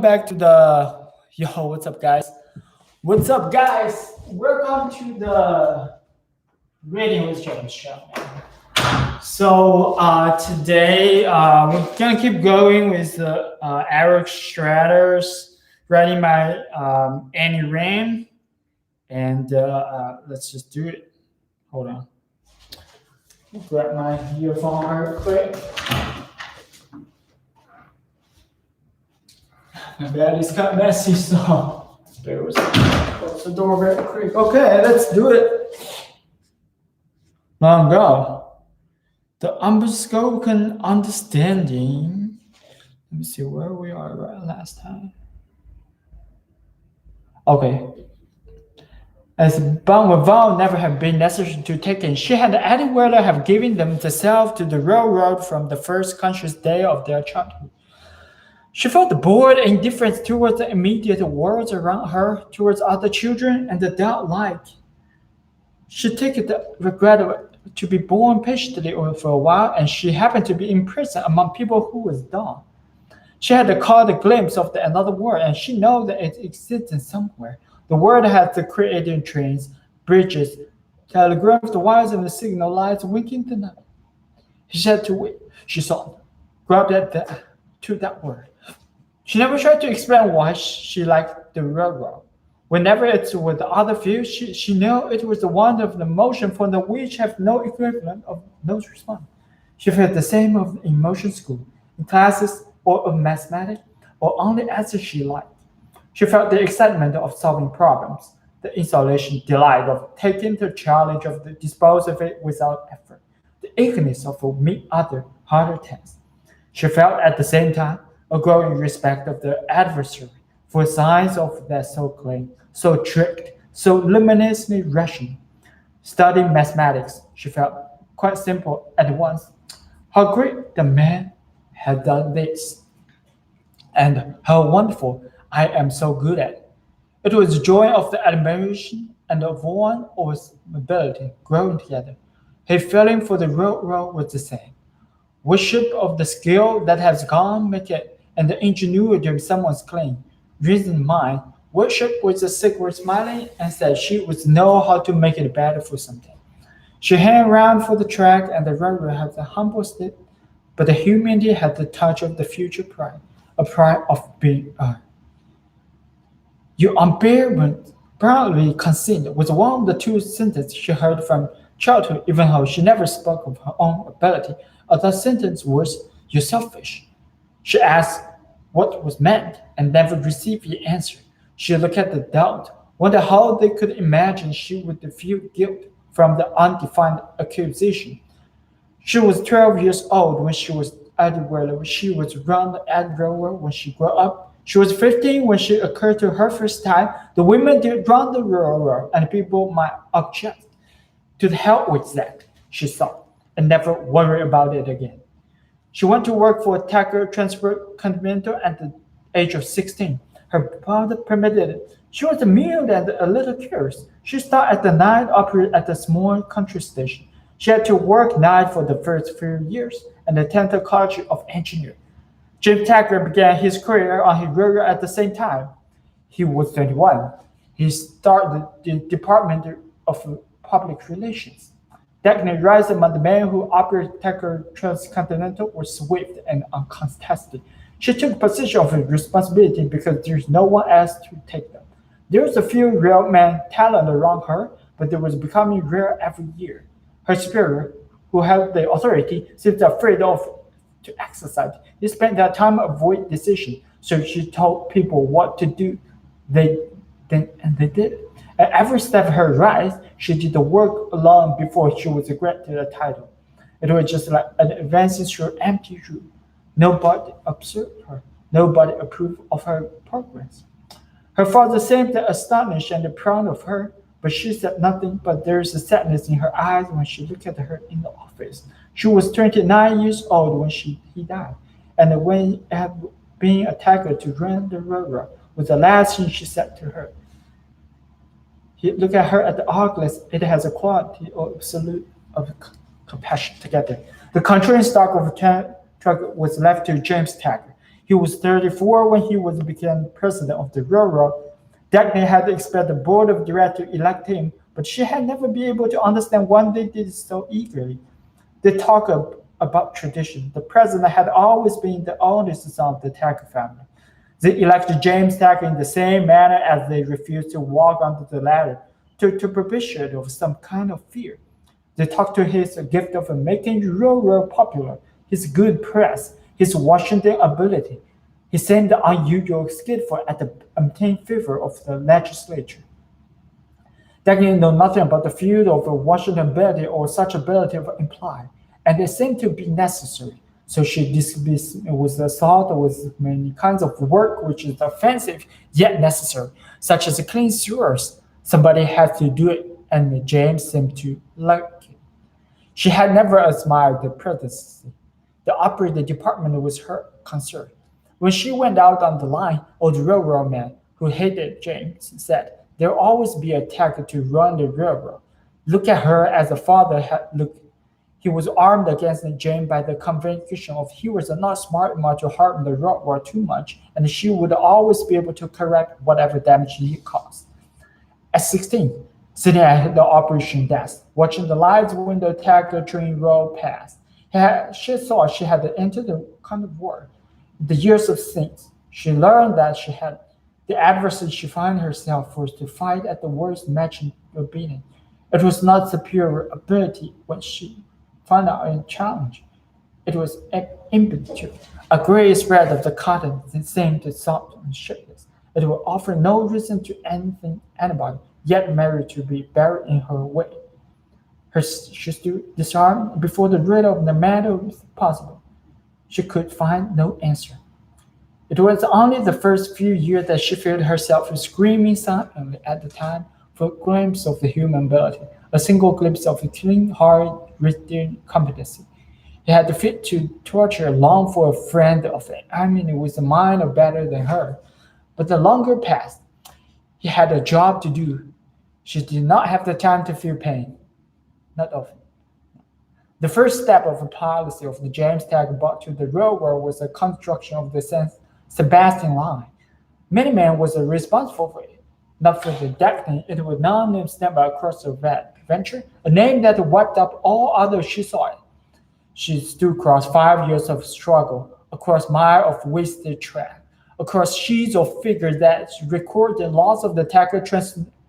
back to the what's up, guys? What's up, guys? Welcome to the Radio with James show. Today we're gonna keep going with Eric Stratter's writing my Annie Ram, and let's just do it. Hold on. Grab my earphone real quick. My bed is got messy, so bear with me. Close the door very quick. Okay, let's do it. Long ago, the unspoken understanding. Let me see where we are right last time. Okay. As bond with vow never have been necessary to taken, she had anywhere to have given them herself to the railroad from the first conscious day of their childhood. She felt bored and indifference towards the immediate world around her, towards other children, and the doubt like. She took the regret to be born patiently for a while, and she happened to be imprisoned among people who was dumb. She had caught a glimpse of another world, and she knew that it existed somewhere. The world had the created trains, bridges, telegrams, the wires, and the signal lights winking the night. She had to wait. She saw, grabbed to that word. She never tried to explain why she liked the railroad. Whenever it's with the other few, she knew it was the one of the emotion for the which have no equivalent of no response. She felt the same of emotion school, in classes, or of mathematics, or only as she liked. She felt the excitement of solving problems, the insulation delight of taking the challenge of the dispose of it without effort, the eagerness of meet other harder tasks. She felt at the same time a growing respect of the adversary for signs of that so clean, so tricked, so luminously rational. Studying mathematics, she felt quite simple at once. How great the man had done this, and how wonderful I am so good at it. It was the joy of the admiration and of one of his ability growing together. His feeling for the railroad was the same. Worship of the skill that has gone make it, and the ingenuity of someone's claim. Reason mind, worship was the secret smiling and said she would know how to make it better for something. She hung around for the track, and the railroad had the humble step, but the humanity had the touch of the future pride, a pride of being earned. You unbearably proudly concede was one of the two sentences she heard from childhood, even though she never spoke of her own ability. Other sentence was, "You're selfish." She asked what was meant and never received the answer. She looked at the doubt, wondered how they could imagine she would feel guilt from the undefined accusation. She was 12 years old when she was at where she was run at railroad when she grew up. She was 15 when she occurred to her first time. The women did run the railroad, and people might object. To the hell with that, she thought, and never worry about it again. She went to work for Tacker Transport Continental at the age of 16. Her father permitted it. She was amused and a little curious. She started at the night operated at a small country station. She had to work night for the first few years and attend the College of Engineers. Jim Tacker began his career on his railroad at the same time. He was 21. He started the Department of Public Relations. Dagny rise among the men who operated Tacker Transcontinental was swift and uncontested. She took position of responsibility because there's no one else to take them. There was a few railman talent around her, but they was becoming rare every year. Her superior, who held the authority, seemed afraid of to exercise. He spent their time avoid decision, so she told people what to do. They did. At every step of her rise, she did the work alone before she was granted a title. It was just like an advancing through empty room. Nobody observed her. Nobody approved of her progress. Her father seemed astonished and proud of her, but she said nothing. But there is a sadness in her eyes when she looked at her in the office. She was 29 years old when he died, and when had been attacked to run the railroad was the last thing she said to her. He looked at her at the eyeglass. It has a quality of absolute of compassion together. The controlling stock of the truck was left to James Tacker. He was 34 when he was became president of the railroad. Dagny had expected the board of directors to elect him, but she had never been able to understand why they did so eagerly. They talk about tradition. The president had always been the oldest son of the Tacker family. They elected James Tacker in the same manner as they refused to walk onto the ladder to propitiate of some kind of fear. They talked to his gift of making railroad popular, his good press, his Washington ability. He sent the unusual skillful at the obtained favor of the legislature. Dagny knew nothing about the field of Washington ability or such ability of imply, and they seemed to be necessary. So she dismissed with the thought with many kinds of work which is offensive yet necessary, such as clean sewers. Somebody had to do it, and James seemed to like it. She had never admired the presidency. The operating department was her concern. When she went out on the line, old railroad man who hated James said, "There'll always be a tacker to run the railroad. Look at her as a father had looked." He was armed against James by the conviction of he was not smart enough to harm the railroad too much, and she would always be able to correct whatever damage he caused. At 16, sitting at the operation desk, watching the lights window tanker train roll past, she thought she had entered the kind of war. The years of since, she learned that she had the adversity she found herself forced to fight at the worst match of beating. It was not superior ability when she found out a challenge. It was impetuous. A gray spread of the cotton seemed soft and shapeless. It would offer no reason to anything anybody, yet merit to be buried in her way. She stood disarmed before the riddle of the matter was possible. She could find no answer. It was only the first few years that she felt herself screaming silently at the time for a glimpse of the human ability, a single glimpse of a clean, hard, written competency. He had the fit to torture long for a friend of it. I mean, it was a mind better than her. But the longer passed, he had a job to do. She did not have the time to feel pain. Not often. The first step of the policy of the James Tag brought to the railroad was the construction of the San Sebastian line. Many men was responsible for it. Not for the decking, it was non-name stand across the venture, a name that wiped up all others she saw it. She stood across 5 years of struggle, across miles of wasted track, across sheets of figures that record the loss of the Tacker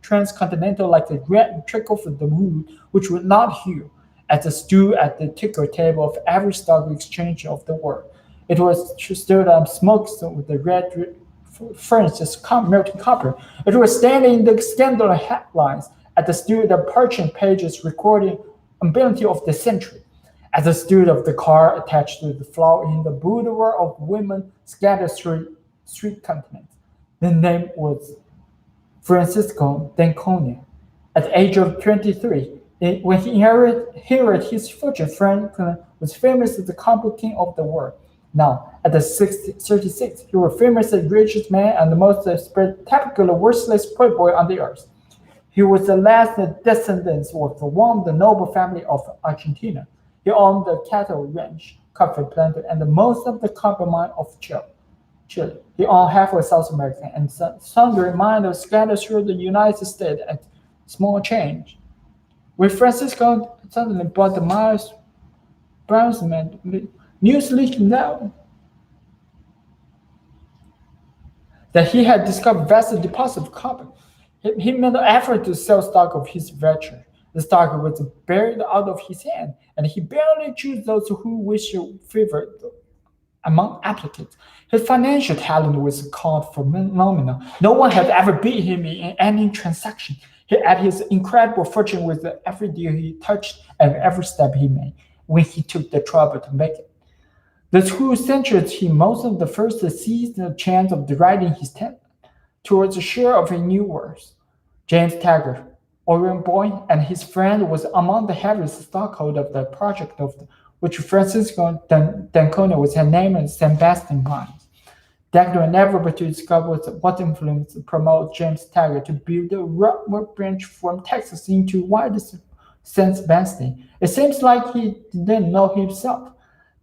transcontinental like the red trickle from the wound, which would not heal, as a stood at the ticker table of every stock exchange of the world. It was stirred up smoke with the red furnaces melting copper. It was standing in the scandal headlines at the stood the parchment pages recording ability of the century. As the stood of the car attached to the floor in the boudoir of women scattered through street continents. The name was Francisco D'Anconia. At the age of 23, when he inherited his fortune, Franklin was famous as the copper king of the world. Now, at the 36, he was famous as the richest man and the most spectacular, worthless playboy on the earth. He was the last descendant of one of the noble family of Argentina. He owned the cattle ranch, coffee plantation, and most of the copper mine of Chile. He owned half of South America and sundry mines scattered through the United States at small change. When Francisco suddenly bought the Miles Brownsman, news leaked now that he had discovered vast deposits of copper. He made an effort to sell stock of his venture. The stock was buried out of his hand, and he barely chose those who wished to favor among applicants. His financial talent was called phenomenal. No one had ever beat him in any transaction. He had his incredible fortune with every deal he touched and every step he made when he took the trouble to make it. The 2 centuries he most of the first seized the chance of dividing his talent towards a share of a new world. James Taggart, Orion boy, and his friend was among the heaviest stockholders of the project of which Francisco D'Anconia was named Sebastian Mines. Dagny never but to discover what influence promoted James Taggart to build a railroad branch from Texas into widest San Sebastian. It seems like he didn't know himself.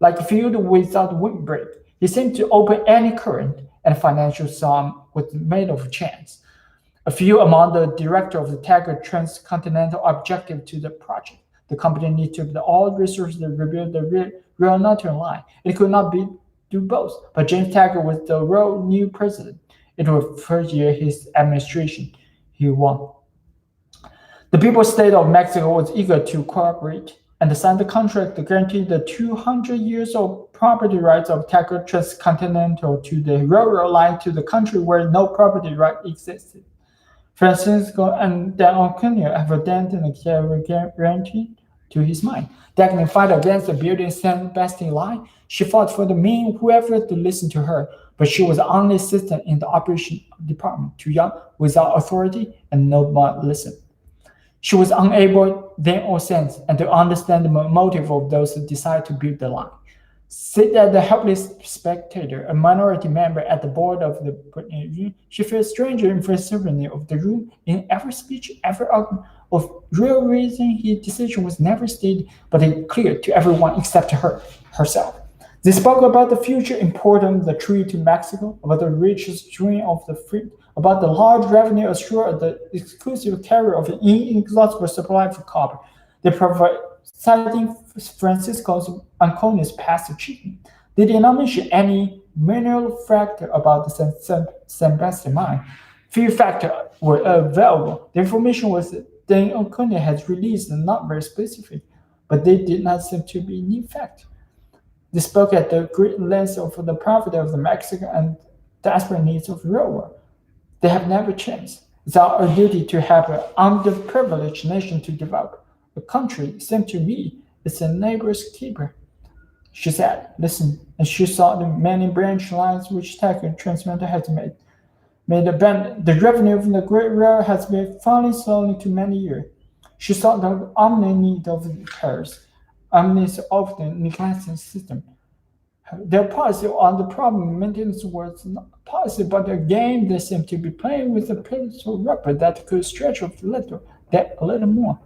Like a field without windbreak, He seemed to open any current, and financial sum was made of chance. A few among the director of the Tiger Transcontinental objected to the project. The company needed to put all resources to rebuild the rail northern line. It could not do both, but James Taggart was the rail new president. It was the first year his administration. He won. The people's state of Mexico was eager to cooperate and signed the contract to guarantee the 200 years of property rights of Tiger Transcontinental to the railroad line to the country where no property right existed. Francisco and D'Antonio have abandoned the guarantee to his mind. Dagny fought against the building San Sebastian line. She fought for the men whoever to listen to her, but she was the only assistant in the operation department, too young, without authority, and no one listened. She was unable then or since and to understand the motive of those who decide to build the line. Sit as the helpless spectator, a minority member at the board of the room, she felt stranger in vicinity of the room. In every speech, every argument of real reason, his decision was never stated, but it clear to everyone except to herself. They spoke about the future importance of the trade to Mexico, about the rich stream of the fruit, about the large revenue assured the exclusive carrier of an inexhaustible supply of copper. They provide citing Francisco's Ancones past achievement. They did not mention any mineral factor about the San Sebastian mine. Few factors were available. The information was that Ancones has released not very specific, but they did not seem to be new fact. They spoke at the great length of the profit of the Mexican and desperate needs of the railroad. They have never changed. It's our duty to help an underprivileged nation to develop. A country, seemed to me, is a neighbor's keeper. She said, listen, and she saw the many branch lines which Tiger Transcontinental has made abandoned. The revenue of the great railroad has been falling slowly to many years. She saw the omni need of the Paris, omnis of the neglected system. Their policy on the problem maintenance was not policy, but a game they seemed to be playing with a political rubber that could stretch a little more.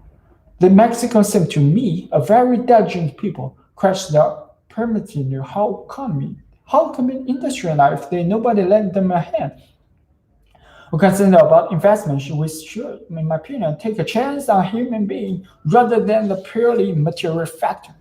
The Mexicans seem to me a very diligent people, crash their permitting how come industry now if nobody lend them a hand. We consider about investment, we should, in my opinion, take a chance on human being rather than the purely material factor.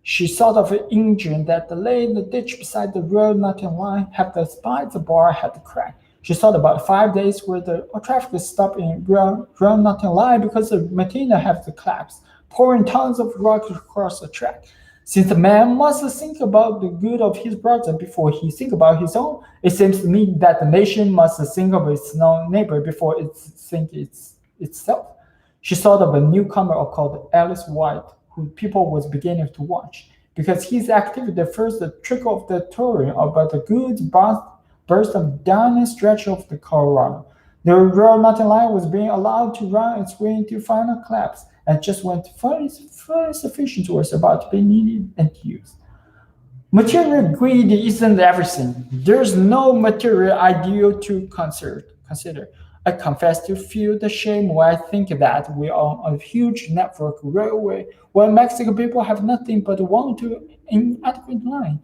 She thought of an engine that lay in the ditch beside the road northern line, had the spikes the bar had cracked. She thought about 5 days where the traffic stopped in road northern line because the maintainer had to collapse, pouring tons of rock across the track. Since the man must think about the good of his brother before he think about his own, it seems to me that the nation must think of its neighbor before it think itself. She thought of a newcomer called Alice White, who people was beginning to watch, because his activity first the trickle of the touring about the goods burst down the stretch of the Colorado. The rail northern line was being allowed to run its way into final collapse, and just when fully sufficient was about to be needed and used. Material greed isn't everything. There's no material ideal to consider. I confess to feel the shame when I think that we are a huge network railway while Mexican people have nothing but one to inadequate line.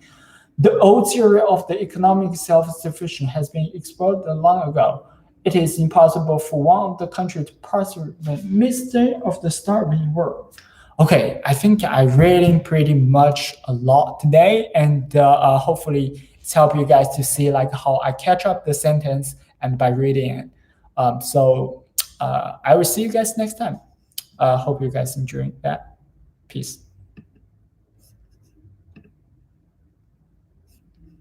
The old theory of the economic self-sufficiency has been explored long ago. It is impossible for one of the countries to prosper the mystery of the starving world. Okay, I think I reading pretty much a lot today, and hopefully it's helped you guys to see like how I catch up the sentence and by reading it. I will see you guys next time. Hope you guys enjoy that. Peace.